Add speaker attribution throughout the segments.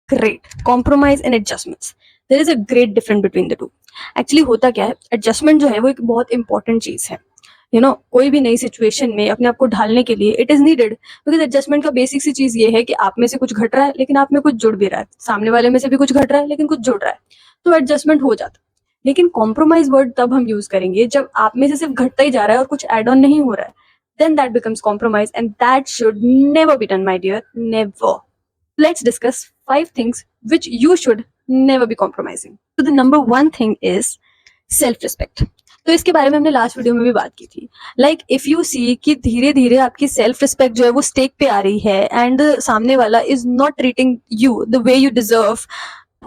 Speaker 1: Great. Compromise and adjustments. There is a great difference between the two. Actually होता क्या है, adjustment जो है वो एक बहुत इंपॉर्टेंट चीज है. कोई भी नई सिचुएशन में अपने आप को ढालने के लिए it is needed, because adjustment का बेसिक सी चीज ये है कि आप में से कुछ घट रहा है लेकिन आप में कुछ जुड़ भी रहा है, सामने वाले में से भी कुछ घट रहा है लेकिन कुछ जुड़ रहा है, तो एडजस्टमेंट हो जाता है. लेकिन कॉम्प्रोमाइज वर्ड तब हम यूज करेंगे जब आप में से सिर्फ घटता ही जा रहा है और कुछ एड ऑन नहीं हो रहा है. Then that becomes compromise and that should never be done my dear, never. Let's discuss 5 things which you should never be compromising. So the number 1 thing is self-respect. तो इसके बारे में हमने लास्ट वीडियो में भी बात की थी. लाइक इफ यू सी कि धीरे धीरे आपकी सेल्फ रिस्पेक्ट जो है वो स्टेक पे आ रही है एंड सामने वाला is not treating you the way you deserve,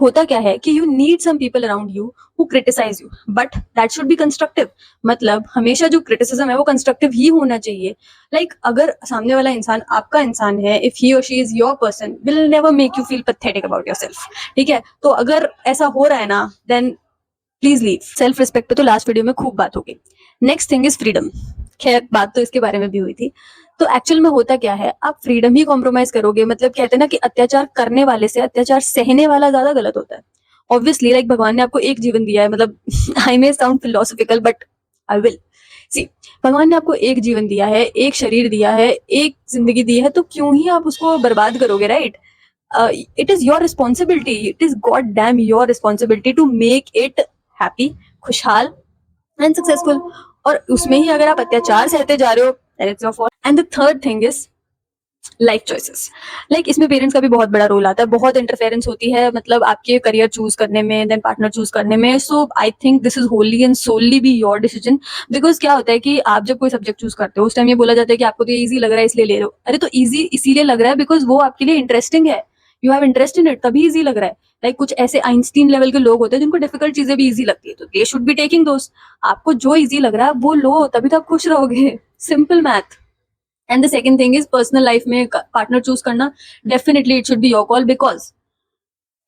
Speaker 1: होता क्या है कि you need some people around you who criticize you, but that should be constructive. मतलब हमेशा जो क्रिटिसिज्म है वो कंस्ट्रक्टिव ही होना चाहिए. लाइक अगर सामने वाला इंसान आपका इंसान है, इफ ही और she is your person, will never make you feel pathetic about yourself. ठीक है, तो अगर ऐसा हो रहा है ना, then please leave. Self respect पे तो लास्ट वीडियो में खूब बात होगी. Next thing is freedom. खैर बात तो इसके बारे में भी हुई थी. तो एक्चुअल में होता क्या है, आप फ्रीडम ही कॉम्प्रोमाइज करोगे. मतलब कहते हैं ना कि अत्याचार करने वाले से अत्याचार सहने वाला ज्यादा गलत होता है. ऑब्वियसली लाइक भगवान ने आपको एक जीवन दिया है. मतलब I may sound philosophical but I will see. भगवान ने आपको एक जीवन दिया है, एक शरीर दिया है, एक जिंदगी दी है, तो क्यों ही आप उसको बर्बाद करोगे, right? It is your responsibility, it is god damn your responsibility to make it happy, खुशहाल एंड सक्सेसफुल. और उसमें ही अगर आप अत्याचार सहते जा रहे हो, then it's your fault. And the third thing is life choices. Like इसमें पेरेंट्स का भी बहुत बड़ा रोल आता है, बहुत इंटरफेरेंस होती है मतलब आपके करियर चूज करने में, देन पार्टनर चूज करने में. So I think this is wholly and solely be your decision. Because क्या होता है कि आप जब कोई सब्जेक्ट चूज करते हो उस टाइम ये बोला जाता है कि आपको तो ईजी लग रहा है इसलिए ले रहे हो. अरे तो ईजी इसीलिए लग रहा है बिकॉज वो आपके लिए इंटरेस्टिंग है, you have interest in it, तभी ईजी लग रहा है. लाइक कुछ ऐसे आइंस्टीन लेवल के लोग होते हैं जिनको डिफिकल्ट चीजें भी ईजी लगती है, तो दे शुड बी टेकिंग दोस. आपको जो ईजी लग रहा है वो लो, तभी तो आप खुश रहोगे. Simple math. And the second thing is personal life में पार्टनर चूज करना. Definitely it should be your call because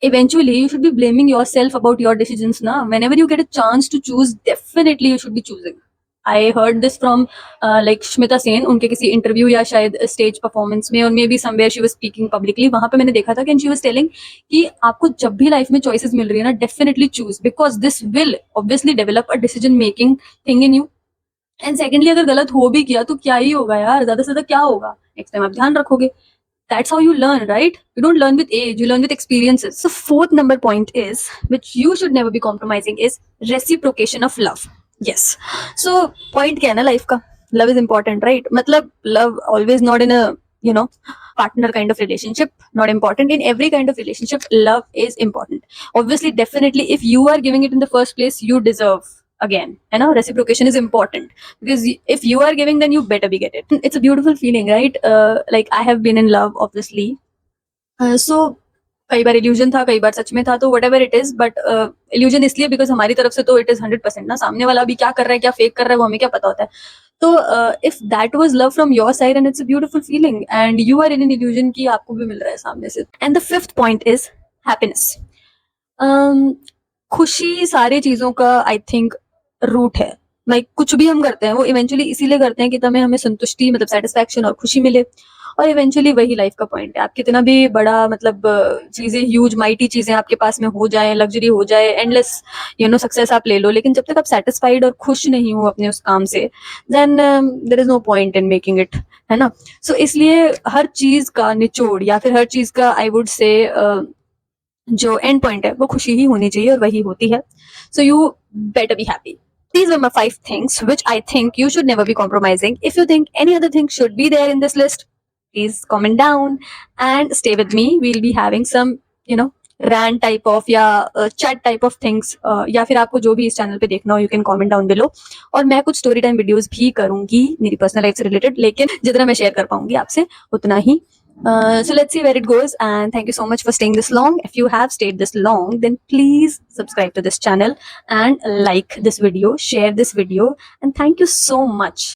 Speaker 1: eventually you should be blaming yourself about your decisions na. Whenever you get a chance to choose, definitely you should be choosing. I heard this from like Shmita Sen, उनके किसी interview या शायद stage performance में, और may be somewhere she was speaking publicly, वहां पे मैंने देखा था कि शी वाज टेलिंग कि आपको जब भी लाइफ में चॉइसेस मिल रही है ना, definitely choose because this will obviously develop a decision making thing in you. And secondly अगर गलत हो भी किया तो क्या ही होगा यार, ज्यादा से ज्यादा क्या होगा, नेक्स्ट टाइम आप ध्यान रखोगे. That's how you learn, right? You don't learn with age, you learn with experiences. So fourth number point is, which you should never be compromising, is reciprocation of love. Yes. So point क्या है ना life का, love is important, right? मतलब love always not in a partner kind of relationship, not important. In every kind of relationship love is important. Obviously, definitely if you are giving it in the first place, you deserve again, reciprocation is important, because if you are giving then you better be get it. It's a beautiful feeling, right? Like I have been in love obviously. So कई बार illusion था, कई बार सच में था, तो whatever it is, but illusion इसलिए because हमारी तरफ से तो it is 100% ना, सामने वाला भी क्या कर रहा है क्या फेक कर रहा है वो हमें क्या पता होता है. तो if that was love from your side, and it's a beautiful feeling, and you are in an illusion कि आपको भी मिल रहा है सामने से. And the fifth point is happiness. खुशी सारी चीजों का आई थिंक रूट है. लाइक कुछ भी हम करते हैं वो इवेंचुअली इसीलिए करते हैं कि तब हमें संतुष्टि, मतलब सेटिस्फैक्शन और खुशी मिले, और इवेंचुअली वही लाइफ का पॉइंट है. आप कितना भी बड़ा मतलब चीजें, ह्यूज माइटी चीजें आपके पास में हो जाए, लग्जरी हो जाए, एंडलेस सक्सेस आप ले लो, लेकिन जब तक आप सेटिस्फाइड और खुश नहीं हो अपने उस काम से, then there is no point in making it, है ना. सो इसलिए हर चीज का निचोड़ या फिर हर चीज का आई वुड से जो एंड पॉइंट है वो खुशी ही होनी चाहिए, और वही होती है. So you better be happy. These are my 5 things which I think you should never be compromising. If you think any other thing should be there in this list, please comment down and stay with me. We'll be having some, rant type of या chat type of things. या फिर आपको जो भी इस channel पे देखना हो, you can comment down below. और मैं कुछ story time videos भी करूंगी मेरी personal life से related, लेकिन जितना मैं share कर पाऊंगी आपसे उतना ही. So let's see where it goes, and thank you so much for staying this long. If you have stayed this long, then please subscribe to this channel and like this video, share this video, and thank you so much